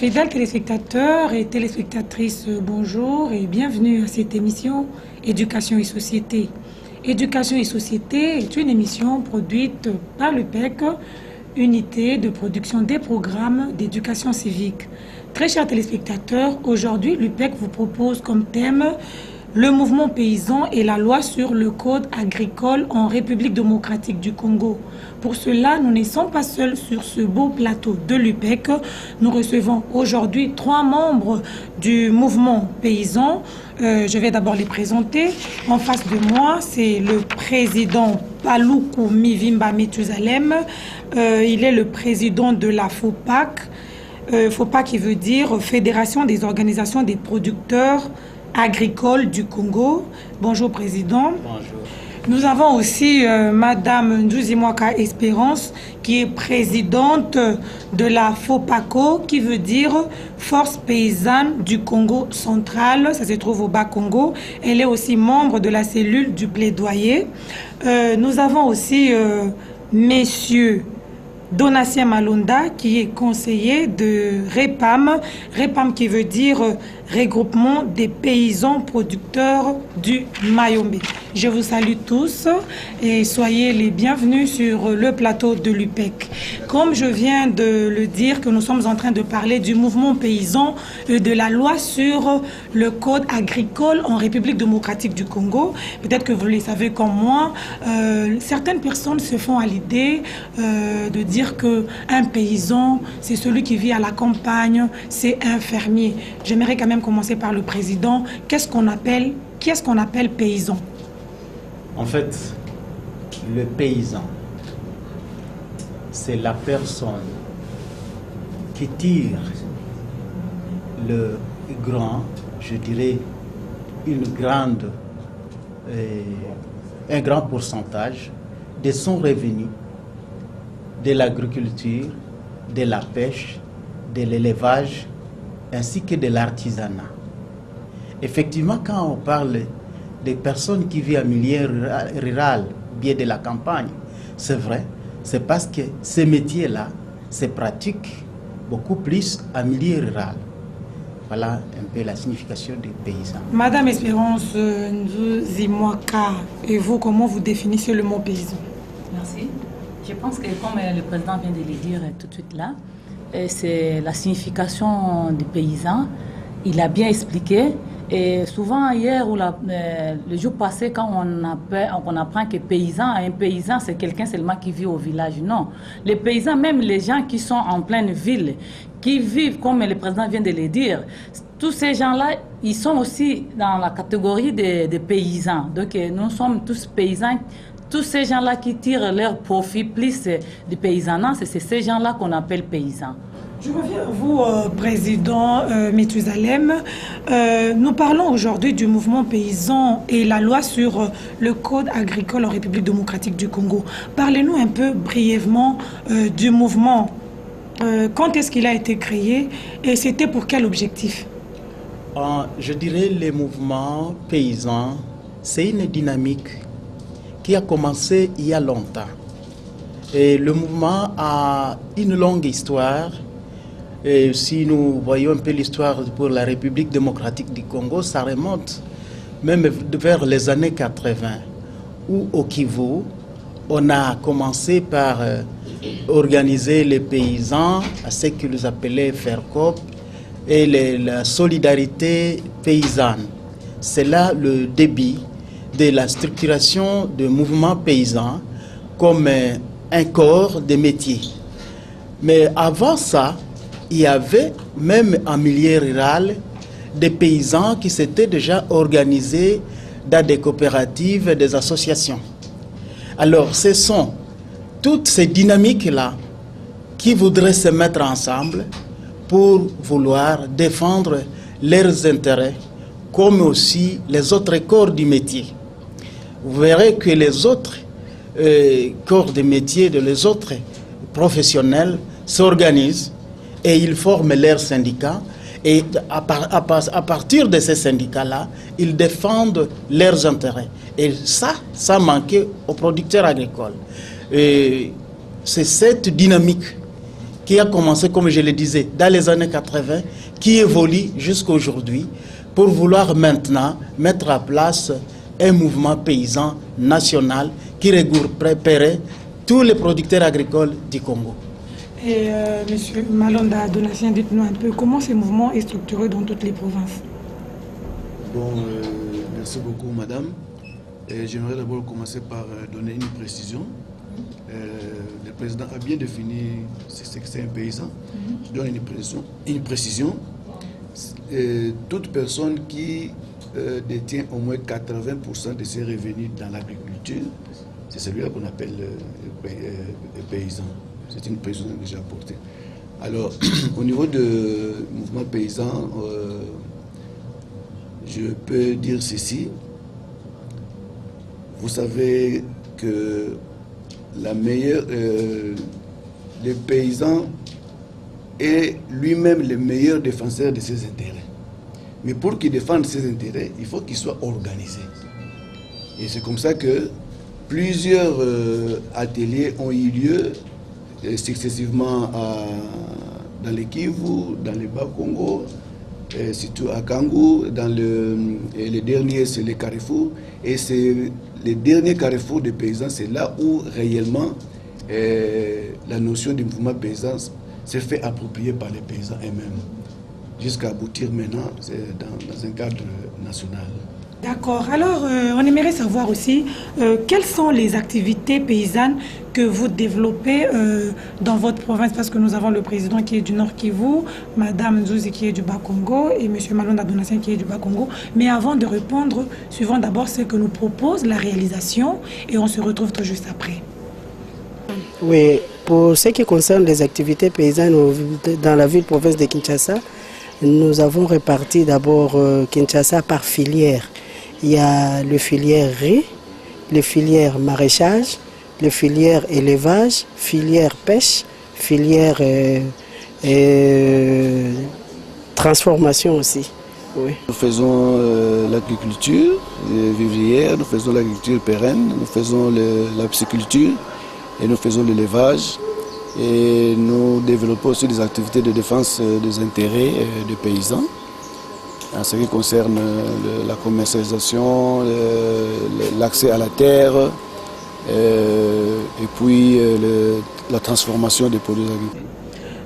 Fidèles téléspectateurs et téléspectatrices, bonjour et bienvenue à cette émission Éducation et Société. Éducation et Société est une émission produite par l'UPEC, unité de production des programmes d'éducation civique. Très chers téléspectateurs, aujourd'hui l'UPEC vous propose comme thème le mouvement paysan et la loi sur le code agricole en République démocratique du Congo. Pour cela, nous ne sommes pas seuls sur ce beau plateau de l'UPEC. Nous recevons aujourd'hui 3 membres du mouvement paysan. Je vais d'abord les présenter. En face de moi, c'est le président Paluku Mivimba Methusalem. Il est le président de la FOPAC. FOPAC qui veut dire Fédération des organisations des producteurs agricole du Congo. Bonjour Président. Bonjour. Nous avons aussi Madame Nduzimwaka Espérance qui est présidente de la FOPACO qui veut dire Force Paysanne du Congo Central. Ça se trouve au Bas-Congo. Elle est aussi membre de la cellule du plaidoyer. Nous avons aussi Messieurs Donatien Malonda qui est conseiller de REPAM. REPAM qui veut dire Regroupement des paysans producteurs du Mayombe. Je vous salue tous et soyez les bienvenus sur le plateau de l'UPEC. Comme je viens de le dire, que nous sommes en train de parler du mouvement paysan et de la loi sur le code agricole en République démocratique du Congo. Peut-être que vous le savez comme moi, certaines personnes se font à l'idée de dire qu'un paysan, c'est celui qui vit à la campagne, c'est un fermier. J'aimerais quand même commencer par le président. Qu'est-ce qu'on appelle paysan? En fait, le paysan, c'est la personne qui tire le grand, je dirais, un grand pourcentage de son revenu de l'agriculture, de la pêche, de l'élevage, ainsi que de l'artisanat. Effectivement, quand on parle des personnes qui vivent en milieu rural, bien de la campagne, c'est vrai, c'est parce que ces métiers-là se pratiquent beaucoup plus en milieu rural. Voilà un peu la signification des paysans. Madame Espérance Nduzimwaka, et vous, comment vous définissez le mot paysan? Merci. Je pense que comme le président vient de le dire tout de suite là, c'est la signification du paysan. Il a bien expliqué. Et souvent, hier ou le jour passé, quand on apprend que un paysan, c'est quelqu'un seulement qui vit au village. Non. Les paysans, même les gens qui sont en pleine ville, qui vivent, comme le président vient de le dire, tous ces gens-là, ils sont aussi dans la catégorie des paysans. Donc, nous sommes tous paysans. Tous ces gens-là qui tirent leur profit plus du paysannat, c'est ces gens-là qu'on appelle paysans. Je reviens à vous, Président Methusalem. Nous parlons aujourd'hui du mouvement paysan et la loi sur le code agricole en République démocratique du Congo. Parlez-nous un peu brièvement du mouvement. Quand est-ce qu'il a été créé et c'était pour quel objectif? Je dirais le mouvement paysan, c'est une dynamique qui a commencé il y a longtemps. Et le mouvement a une longue histoire. Et si nous voyons un peu l'histoire pour la République démocratique du Congo, ça remonte même vers les années 80, où au Kivu, on a commencé par organiser les paysans à ce qu'ils appelaient FERCOP et la solidarité paysanne. C'est là le début de la structuration du mouvement paysan comme un corps de métier. Mais avant ça, il y avait même en milieu rural des paysans qui s'étaient déjà organisés dans des coopératives et des associations. Alors ce sont toutes ces dynamiques-là qui voudraient se mettre ensemble pour vouloir défendre leurs intérêts comme aussi les autres corps du métier. Vous verrez que les autres corps de métier, les autres professionnels s'organisent et ils forment leurs syndicats. Et à partir de ces syndicats-là, ils défendent leurs intérêts. Et ça manquait aux producteurs agricoles. C'est cette dynamique qui a commencé, comme je le disais, dans les années 80, qui évolue jusqu'à aujourd'hui, pour vouloir maintenant mettre en place un mouvement paysan national qui regrouperait tous les producteurs agricoles du Congo. Et M. Malonda Donatien, dites-nous un peu comment ce mouvement est structuré dans toutes les provinces. Bon, merci beaucoup, madame. J'aimerais d'abord commencer par donner une précision. Le président a bien défini ce que c'est un paysan. Je donne une précision. Toute personne qui détient au moins 80% de ses revenus dans l'agriculture, c'est celui-là qu'on appelle paysan. C'est une précision déjà apportée. Alors, au niveau du mouvement paysan, je peux dire ceci. Vous savez que le paysan est lui-même le meilleur défenseur de ses intérêts. Mais pour qu'il défende ses intérêts, il faut qu'il soit organisé. Et c'est comme ça que plusieurs ateliers ont eu lieu successivement dans le Kivu, dans le Bas-Congo, surtout à Kangou, le dernier c'est le Carrefour. Et c'est le dernier Carrefour des paysans, c'est là où réellement la notion du mouvement paysan s'est fait approprier par les paysans eux-mêmes, jusqu'à aboutir maintenant dans un cadre national. D'accord. Alors, on aimerait savoir aussi quelles sont les activités paysannes que vous développez dans votre province, parce que nous avons le président qui est du Nord Kivu, Madame Nzouzi qui est du Bas-Congo et Monsieur Malonda Donatien qui est du Bas-Congo. Mais avant de répondre, suivons d'abord ce que nous propose la réalisation et on se retrouve tout juste après. Oui, pour ce qui concerne les activités paysannes dans la ville-province de Kinshasa, nous avons réparti d'abord Kinshasa par filière. Il y a le filière riz, les filières maraîchage, les filières élevage, filière pêche, filière transformation aussi. Oui. Nous faisons l'agriculture vivrière, nous faisons l'agriculture pérenne, nous faisons la pisciculture et nous faisons l'élevage. Et nous développons aussi des activités de défense des intérêts des paysans. En ce qui concerne la commercialisation, l'accès à la terre, et puis la transformation des produits agricoles.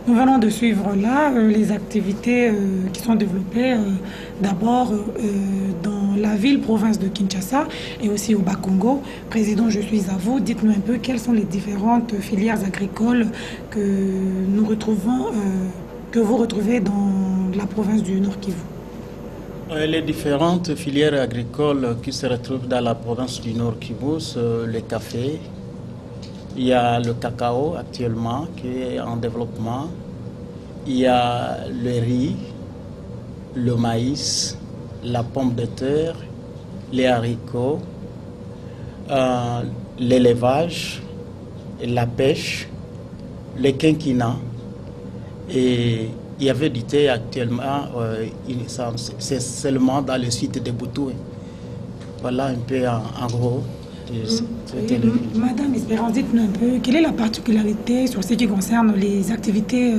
Nous venons de suivre là les activités qui sont développées d'abord dans la ville-province de Kinshasa et aussi au Bas-Congo. Président, je suis à vous. Dites-nous un peu quelles sont les différentes filières agricoles que nous retrouvons, que vous retrouvez dans la province du Nord Kivu. Les différentes filières agricoles qui se retrouvent dans la province du Nord Kivu, c'est le café. Il y a le cacao actuellement qui est en développement. Il y a le riz, le maïs, la pomme de terre, les haricots, l'élevage, la pêche, le quinquina. Et il y avait du thé actuellement, c'est seulement dans le site de Boutou. Voilà un peu en gros. Madame Espérance, dites-nous un peu, quelle est la particularité sur ce qui concerne les activités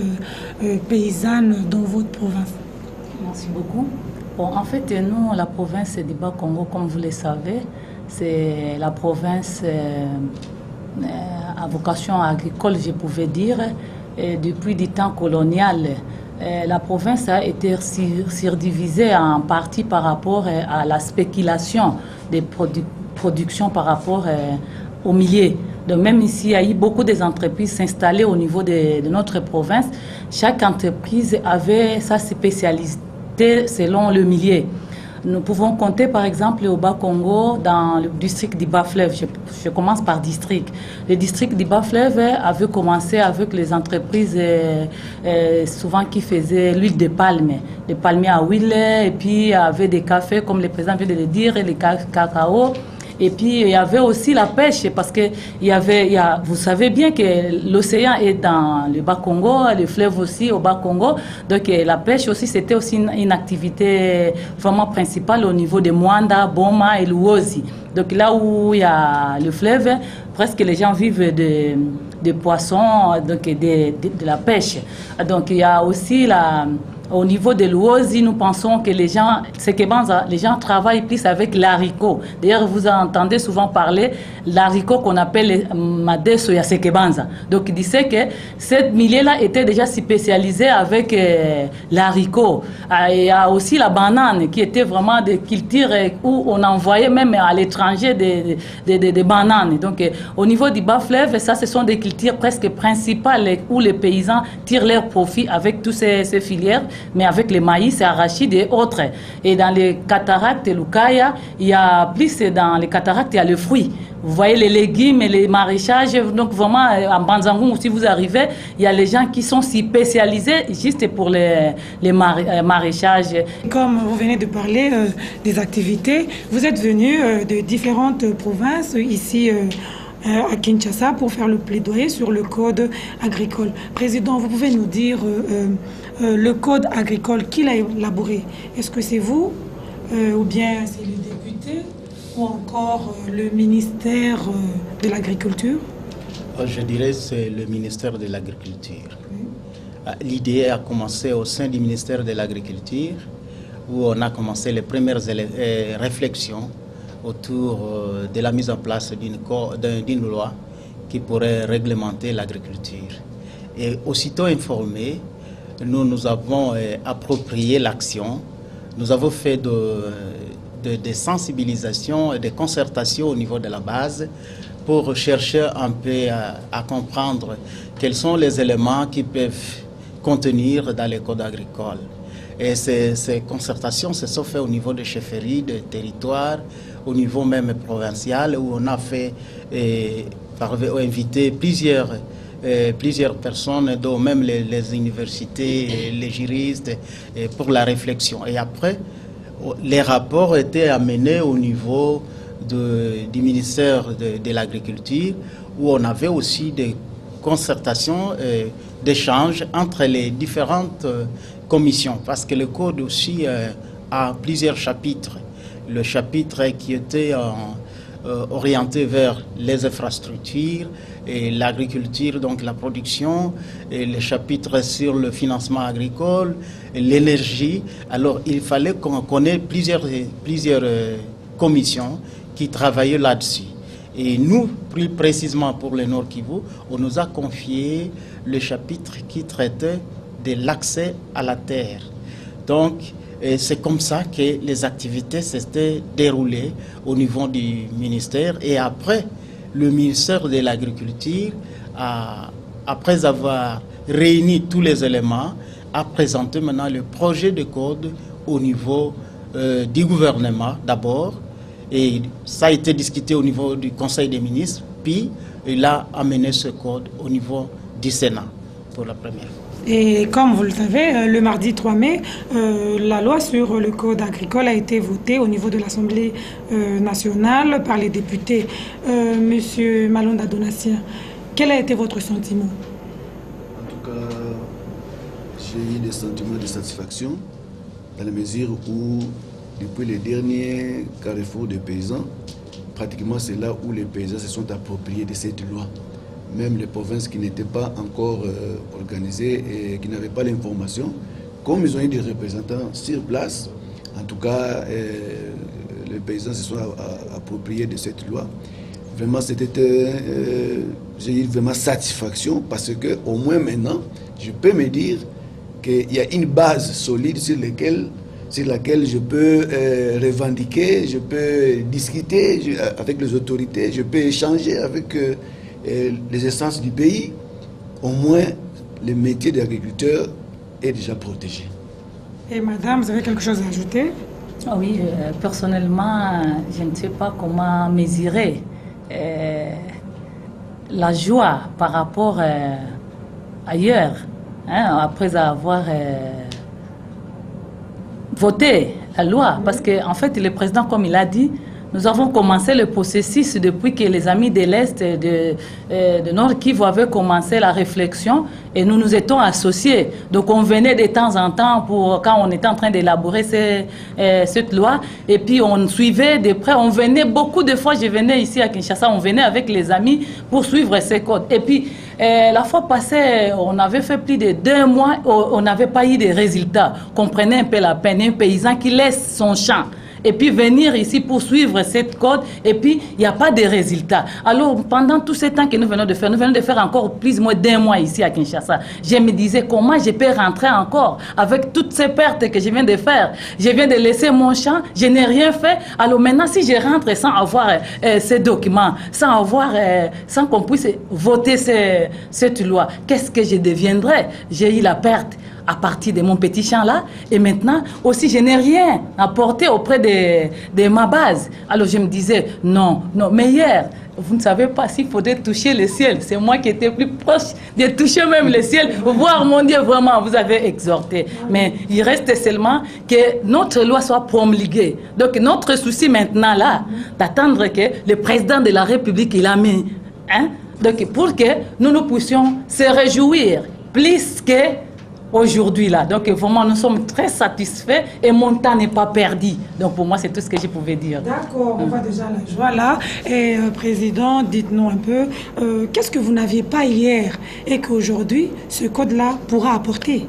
paysannes dans votre province? Merci beaucoup. Bon, en fait, nous, la province du Bas-Congo, comme vous le savez, c'est la province à vocation agricole, je pouvais dire, depuis du temps colonial. La province a été surdivisée en partie par rapport à la spéculation des production par rapport au milieu. Donc même ici, il y a eu beaucoup d'entreprises s'installer au niveau de notre province. Chaque entreprise avait sa spécialité selon le milieu. Nous pouvons compter par exemple au Bas-Congo dans le district du Bas-Fleuve. Je commence par district. Le district du Bas-Fleuve avait commencé avec les entreprises souvent qui faisaient l'huile de palme, des palmiers à huile, et puis il y avait des cafés comme le président vient de le dire, et les cacao. Et puis, il y avait aussi la pêche, parce que vous savez bien que l'océan est dans le Bas-Congo, le fleuve aussi au Bas-Congo. Donc, la pêche aussi, c'était aussi une activité vraiment principale au niveau de Mwanda, Boma et Luozi. Donc, là où il y a le fleuve, presque les gens vivent des poissons, donc de la pêche. Donc il y a aussi au niveau de l'Ouosi, nous pensons que les gens travaillent plus avec l'haricot. D'ailleurs, vous entendez souvent parler l'haricot qu'on appelle Madeso ya Sekebanza. Donc, il disait que cette milieu-là était déjà spécialisée avec l'haricot. Il y a aussi la banane qui était vraiment des cultures où on envoyait même à l'étranger des bananes. Donc, au niveau du bas-fleuve, ça, ce sont des cultures presque principales où les paysans tirent leur profit avec toutes ces filières, mais avec les maïs, arachides et autres. Et dans les cataractes et l'Ukaya, il y a plus, dans les cataractes, il y a le fruit. Vous voyez les légumes et les maraîchages. Donc vraiment, en Banzangou, si vous arrivez, il y a les gens qui sont spécialisés juste pour les maraîchages. Comme vous venez de parler des activités, vous êtes venu de différentes provinces ici à Kinshasa pour faire le plaidoyer sur le code agricole. Président, vous pouvez nous dire le code agricole, qui l'a élaboré? Est-ce que c'est vous ou bien c'est le député ou encore le ministère de l'Agriculture? Je dirais que c'est le ministère de l'Agriculture. L'idée a commencé au sein du ministère de l'Agriculture où on a commencé les premières réflexions autour de la mise en place d'une loi qui pourrait réglementer l'agriculture. Et aussitôt informés, nous avons approprié l'action. Nous avons fait des sensibilisations et des concertations au niveau de la base pour chercher un peu à comprendre quels sont les éléments qui peuvent contenir dans les codes agricoles. Et ces concertations se sont faites au niveau des chefferies, des territoires, au niveau même provincial, où on a fait inviter plusieurs personnes, dont même les universités, les juristes, pour la réflexion. Et après, les rapports étaient amenés au niveau du ministère de l'Agriculture, où on avait aussi des concertations, d'échanges entre les différentes commissions, parce que le code aussi a plusieurs chapitres. Le chapitre qui était orienté vers les infrastructures et l'agriculture, donc la production, et les chapitres sur le financement agricole, l'énergie. Alors il fallait qu'on ait plusieurs commissions qui travaillaient là-dessus. Et nous, plus précisément pour le Nord Kivu, on nous a confié le chapitre qui traitait de l'accès à la terre. Donc, c'est comme ça que les activités s'étaient déroulées au niveau du ministère. Et après, le ministère de l'Agriculture, après avoir réuni tous les éléments, a présenté maintenant le projet de code au niveau du gouvernement d'abord. Et ça a été discuté au niveau du Conseil des ministres. Puis, il a amené ce code au niveau du Sénat pour la première fois. Et comme vous le savez, le mardi 3 mai, la loi sur le code agricole a été votée au niveau de l'Assemblée nationale par les députés. Monsieur Malonda Donatien, quel a été votre sentiment? En tout cas, j'ai eu des sentiments de satisfaction dans la mesure où, depuis les derniers carrefours des paysans, pratiquement c'est là où les paysans se sont appropriés de cette loi. Même les provinces qui n'étaient pas encore organisées et qui n'avaient pas l'information, comme ils ont eu des représentants sur place, en tout cas, les paysans se sont appropriés de cette loi. Vraiment, j'ai eu vraiment satisfaction parce que au moins maintenant, je peux me dire qu'il y a une base solide sur laquelle je peux revendiquer, je peux discuter avec les autorités, je peux échanger avec les essences du pays. Au moins, le métier d'agriculteur est déjà protégé. Et madame, vous avez quelque chose à ajouter? Oui, personnellement, je ne sais pas comment mesurer la joie par rapport ailleurs, après avoir voté la loi. Parce qu'en fait, le président, comme il a dit, Nous avons commencé le processus depuis que les amis de l'Est et de Nord Kivu avaient commencé la réflexion et nous nous étions associés. Donc on venait de temps en temps quand on était en train d'élaborer cette loi et puis on suivait de près, on venait beaucoup de fois, je venais ici à Kinshasa, on venait avec les amis pour suivre ces codes. Et puis la fois passée, on avait fait plus de 2 mois, on n'avait pas eu de résultats. Comprenez un peu la peine, un paysan qui laisse son champ et puis venir ici pour suivre cette code, et puis il n'y a pas de résultats. Alors, pendant tout ce temps que nous venons de faire encore plus ou moins d'1 mois ici à Kinshasa, je me disais comment je peux rentrer encore avec toutes ces pertes que je viens de faire. Je viens de laisser mon champ, je n'ai rien fait. Alors maintenant, si je rentre sans avoir ces documents, sans qu'on puisse voter cette loi, qu'est-ce que je deviendrai? J'ai eu la perte à partir de mon petit champ là, et maintenant aussi je n'ai rien apporté auprès de ma base. Alors je me disais non, mais hier, vous ne savez pas s'il faudrait toucher le ciel. C'est moi qui étais plus proche de toucher même le ciel, voir mon Dieu, vraiment, vous avez exhorté. Mais il reste seulement que notre loi soit promulguée. Donc notre souci maintenant là, d'attendre que le président de la République il a mis, donc pour que nous puissions se réjouir plus que aujourd'hui là. Donc vraiment nous sommes très satisfaits et mon temps n'est pas perdu. Donc pour moi c'est tout ce que je pouvais dire. D'accord, on voit déjà la joie là. Et Président, dites-nous un peu, qu'est-ce que vous n'aviez pas hier et qu'aujourd'hui ce code-là pourra apporter?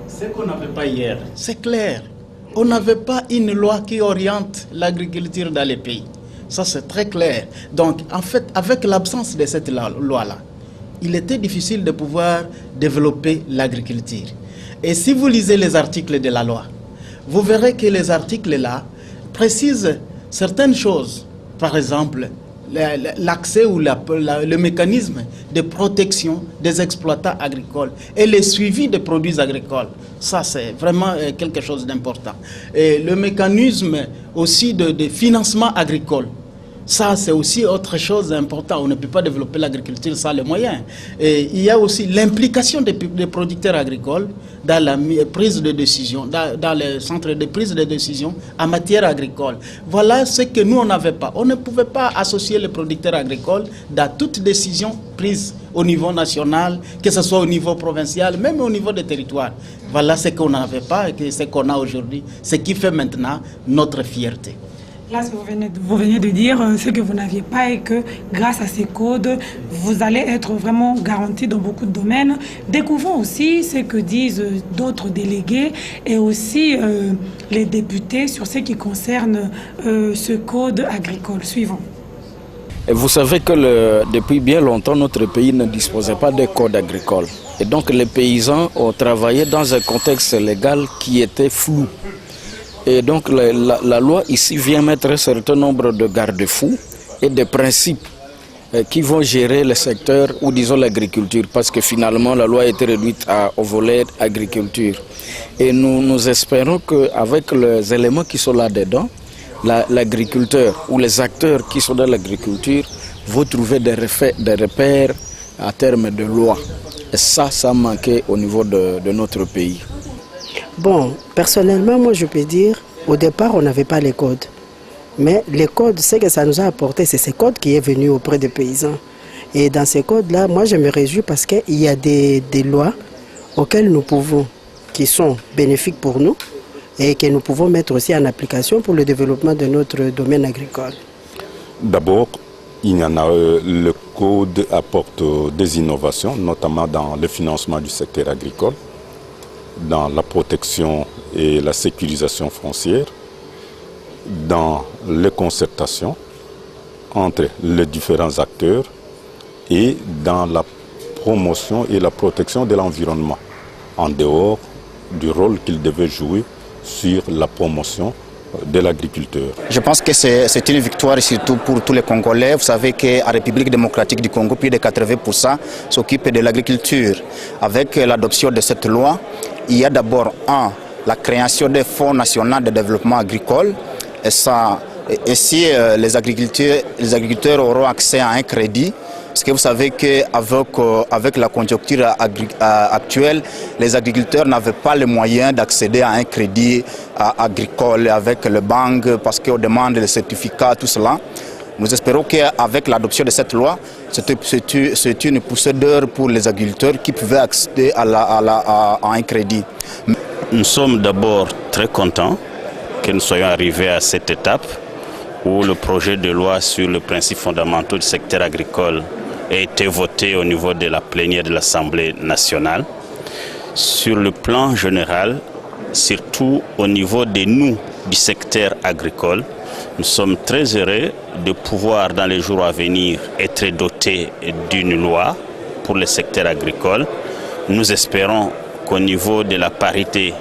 Ce qu'on n'avait pas hier, c'est clair. On n'avait pas une loi qui oriente l'agriculture dans les pays. Ça c'est très clair. Donc en fait, avec l'absence de cette loi-là, il était difficile de pouvoir développer l'agriculture. Et si vous lisez les articles de la loi, vous verrez que les articles-là précisent certaines choses. Par exemple, l'accès ou le mécanisme de protection des exploitants agricoles et le suivi des produits agricoles. Ça, c'est vraiment quelque chose d'important. Et le mécanisme aussi de financement agricole. Ça, c'est aussi autre chose d'important. On ne peut pas développer l'agriculture sans les moyens. Et il y a aussi l'implication des producteurs agricoles dans la prise de décision, dans les centres de prise de décision en matière agricole. Voilà ce que nous, on n'avait pas. On ne pouvait pas associer les producteurs agricoles dans toute décision prise au niveau national, que ce soit au niveau provincial, même au niveau des territoires. Voilà ce qu'on n'avait pas et ce qu'on a aujourd'hui, ce qui fait maintenant notre fierté. Là, vous venez de dire ce que vous n'aviez pas et que grâce à ces codes, vous allez être vraiment garanti dans beaucoup de domaines. Découvrons aussi ce que disent d'autres délégués et aussi les députés sur ce qui concerne ce code agricole. Suivant. Et vous savez que depuis bien longtemps, notre pays ne disposait pas de code agricole. Et donc les paysans ont travaillé dans un contexte légal qui était flou. Et donc la loi ici vient mettre un certain nombre de garde-fous et de principes qui vont gérer le secteur ou disons l'agriculture, parce que finalement la loi a été réduite au volet agriculture. Et nous espérons qu'avec les éléments qui sont là-dedans, l'agriculteur ou les acteurs qui sont dans l'agriculture vont trouver des repères à terme de loi. Et ça manquait au niveau de notre pays. Bon, personnellement, moi je peux dire, au départ on n'avait pas les codes. Mais les codes, ce que ça nous a apporté, c'est ces codes qui est venu auprès des paysans. Et dans ces codes-là, moi je me réjouis parce qu'il y a des lois auxquelles nous pouvons, qui sont bénéfiques pour nous et que nous pouvons mettre aussi en application pour le développement de notre domaine agricole. D'abord, il y en a, le code apporte des innovations, notamment dans le financement du secteur agricole, dans la protection et la sécurisation foncière, dans les concertations entre les différents acteurs et dans la promotion et la protection de l'environnement, en dehors du rôle qu'il devait jouer sur la promotion de l'agriculteur. Je pense que c'est une victoire surtout pour tous les Congolais. Vous savez qu'en République démocratique du Congo, plus de 80% s'occupent de l'agriculture. Avec l'adoption de cette loi, il y a d'abord la création des fonds nationaux de développement agricole. Et si les agriculteurs auront accès à un crédit, Parce que vous savez qu'avec la conjoncture actuelle, les agriculteurs n'avaient pas les moyens d'accéder à un crédit agricole avec le banque parce qu'on demande les certificats, tout cela. Nous espérons qu'avec l'adoption de cette loi, c'est une poussée d'heure pour les agriculteurs qui pouvaient accéder à un crédit. Nous sommes d'abord très contents que nous soyons arrivés à cette étape où le projet de loi sur les principes fondamentaux du secteur agricole a été voté au niveau de la plénière de l'Assemblée nationale. Sur le plan général, surtout au niveau de nous du secteur agricole, nous sommes très heureux de pouvoir dans les jours à venir être dotés d'une loi pour le secteur agricole. Nous espérons qu'au niveau de la parité,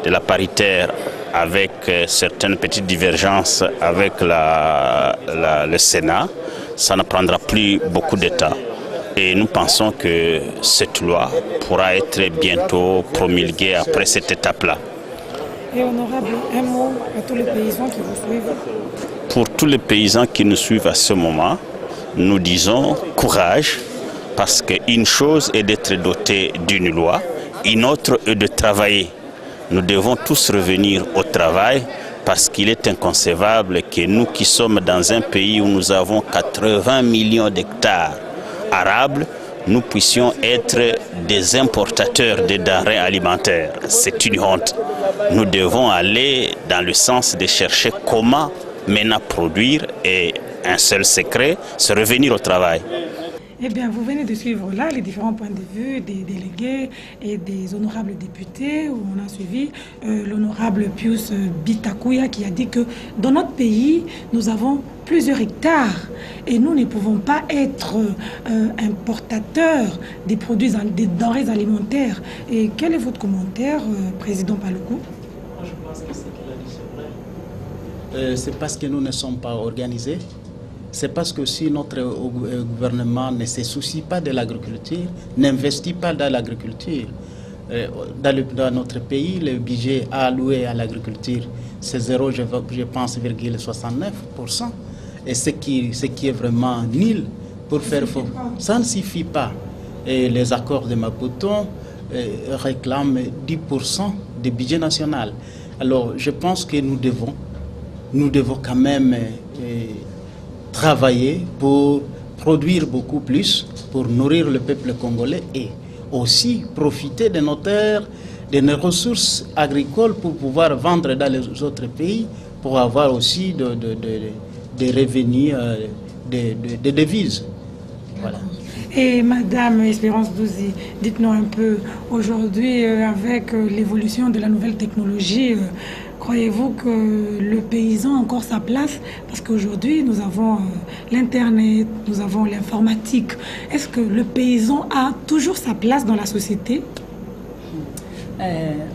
de la paritaire, avec certaines petites divergences avec le Sénat, ça ne prendra plus beaucoup de temps. Et nous pensons que cette loi pourra être bientôt promulguée après cette étape-là. Et honorable, un mot à tous les paysans qui vous suivent. Pour tous les paysans qui nous suivent à ce moment, nous disons courage, parce qu'une chose est d'être doté d'une loi, une autre est de travailler. Nous devons tous revenir au travail parce qu'il est inconcevable que nous qui sommes dans un pays où nous avons 80 millions d'hectares arables, nous puissions être des importateurs de denrées alimentaires. C'est une honte. Nous devons aller dans le sens de chercher comment maintenant produire et un seul secret, c'est revenir au travail. Eh bien, vous venez de suivre là les différents points de vue des délégués et des honorables députés, où on a suivi l'honorable Pius Bitakouya qui a dit que dans notre pays, nous avons plusieurs hectares et nous ne pouvons pas être importateurs des produits, des denrées alimentaires. Et quel est votre commentaire, Président Paluku? Je pense que ce qu'il a dit, c'est vrai. C'est parce que nous ne sommes pas organisés. C'est parce que si notre gouvernement ne se soucie pas de l'agriculture, n'investit pas dans l'agriculture, dans notre pays, le budget alloué à l'agriculture, c'est 0, je pense, 0,69%. Et ce qui est vraiment nul pour faire... Ça ne suffit pas. Et les accords de Maputo réclament 10% du budget national. Alors, je pense que nous devons quand même... travailler pour produire beaucoup plus, pour nourrir le peuple congolais et aussi profiter de nos terres, de nos ressources agricoles pour pouvoir vendre dans les autres pays, pour avoir aussi des revenus, des devises. Voilà. Et Madame Espérance Douzi, dites-nous un peu, aujourd'hui, avec l'évolution de la nouvelle technologie, croyez-vous que le paysan a encore sa place? Parce qu'aujourd'hui, nous avons l'Internet, nous avons l'informatique. Est-ce que le paysan a toujours sa place dans la société?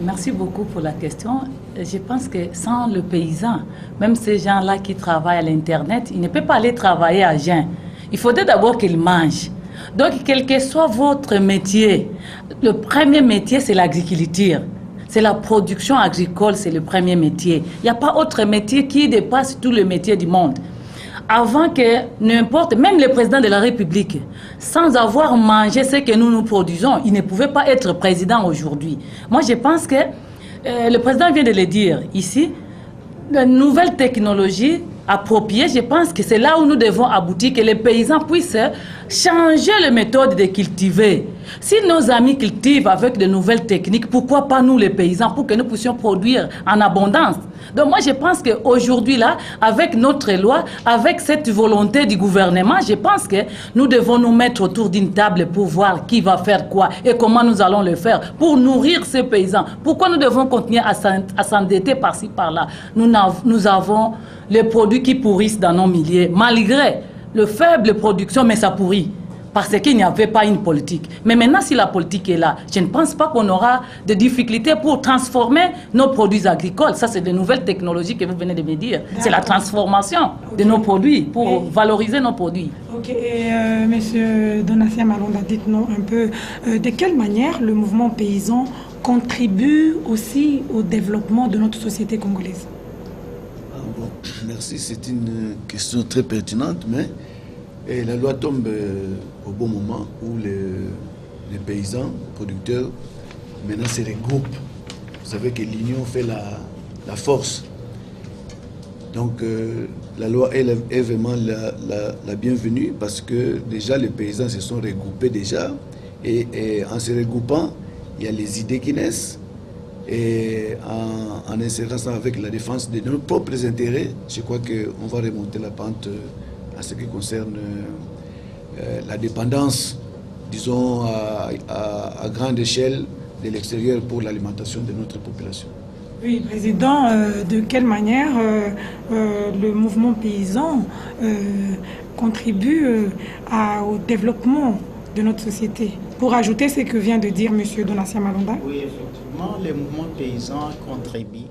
Merci beaucoup pour la question. Je pense que sans le paysan, même ces gens-là qui travaillent à l'Internet, ils ne peuvent pas aller travailler à jeun. Il faudrait d'abord qu'ils mangent. Donc, quel que soit votre métier, le premier métier, c'est l'agriculture. C'est la production agricole, c'est le premier métier. Il n'y a pas autre métier qui dépasse tous les métiers du monde. Avant que n'importe, même le président de la République, sans avoir mangé ce que nous produisons, il ne pouvait pas être président aujourd'hui. Moi, je pense que le président vient de le dire ici, la nouvelle technologie appropriée, je pense que c'est là où nous devons aboutir, que les paysans puissent changer les méthodes de cultiver. Si nos amis cultivent avec de nouvelles techniques, pourquoi pas nous les paysans, pour que nous puissions produire en abondance? Donc moi je pense qu'aujourd'hui là, avec notre loi, avec cette volonté du gouvernement, je pense que nous devons nous mettre autour d'une table pour voir qui va faire quoi et comment nous allons le faire pour nourrir ces paysans. Pourquoi nous devons continuer à s'endetter par-ci par-là? Nous avons les produits qui pourrissent dans nos milieux, malgré le faible production, mais ça pourrit. Parce qu'il n'y avait pas une politique. Mais maintenant, si la politique est là, je ne pense pas qu'on aura de difficultés pour transformer nos produits agricoles. Ça, c'est de nouvelles technologies que vous venez de me dire. C'est la transformation de nos produits pour valoriser nos produits. Ok, et Monsieur Donatien Malonda, dites-nous un peu de quelle manière le mouvement paysan contribue aussi au développement de notre société congolaise. Bon, merci, c'est une question très pertinente, mais Et la loi tombe au bon moment où les paysans, producteurs, maintenant se regroupent. Vous savez que l'union fait la force. Donc la loi est vraiment la bienvenue parce que déjà les paysans se sont regroupés déjà et en se regroupant, il y a les idées qui naissent et en insérant ça avec la défense de nos propres intérêts, je crois qu'on va remonter la pente en ce qui concerne la dépendance, disons, à grande échelle de l'extérieur pour l'alimentation de notre population. Oui, Président, de quelle manière le mouvement paysan contribue au développement de notre société? Pour ajouter ce que vient de dire M. Donatien Malonda. Oui, effectivement, le mouvement paysan contribue